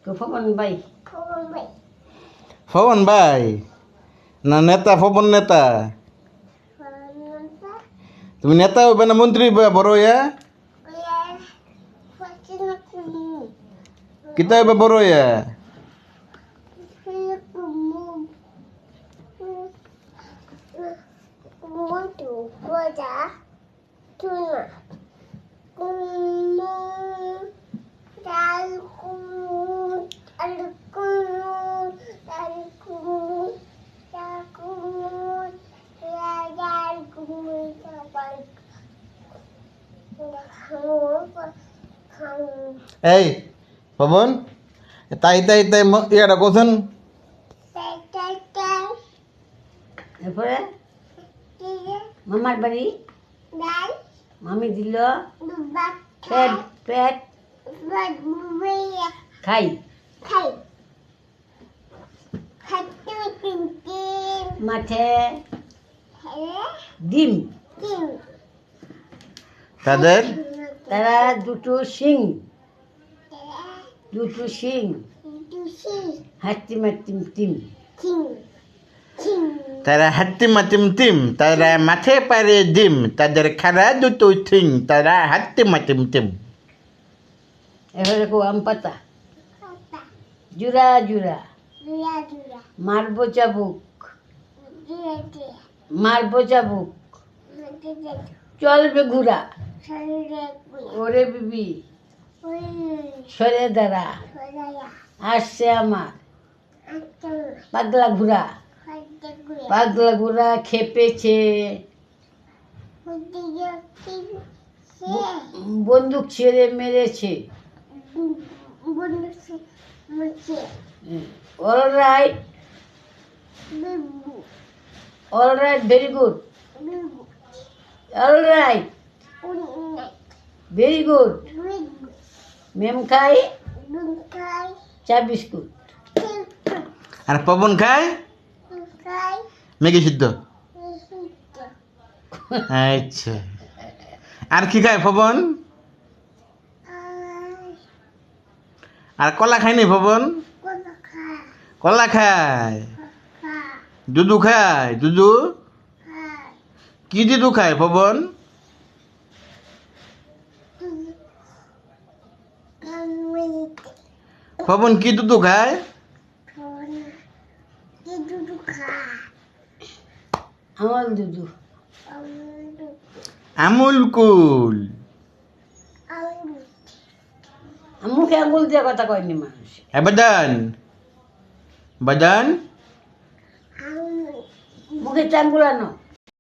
Phobon bay. ফবন ভাই না নেতা ফবন নেতা তুমি নেতা হবে না মন্ত্রী হবে বড় ইয়া কিতা হবে বড় ইয়া এই ফবন তাই তাই তাই ইয়াটা কোথান এরপরে মামার বাড়ি মামি দিল পেট পেট খাই মাঠে ডিম তাদের তারা দুটো শিং হাতি মাতিম টিম তারা হাত্তি মাতিম টিম তারা মাঠে পারে ডিম তাদের খাড়া দুটো থিং তারা হাত্তি মাতিম টিম এবারে কো আম পাতা জুরা জুরা মারবো চাবুক চলবে ঘুরা ওরে বিবি সরে দাঁড়া আসছে আমার পাগলা ঘুরা খেপেছে বন্দুক ছেড়ে মেরেছে alright very good alright very good ma'am খাই চা বিস্কুট আর পবন খায় ম্যাগি সিদ্ধ আচ্ছা আর কি খায় পবন আর কলা খায়নি পবন কলা খায় দুধু খায় দুধু কি দুধু খায় পবন পবন কি দুধু খায় আমার দুধু আমুল কুল মুখে আঙুল দিয়ে কথা কয়নি মানুষ বাদান বাদান মুখে চাঙ্গুলানো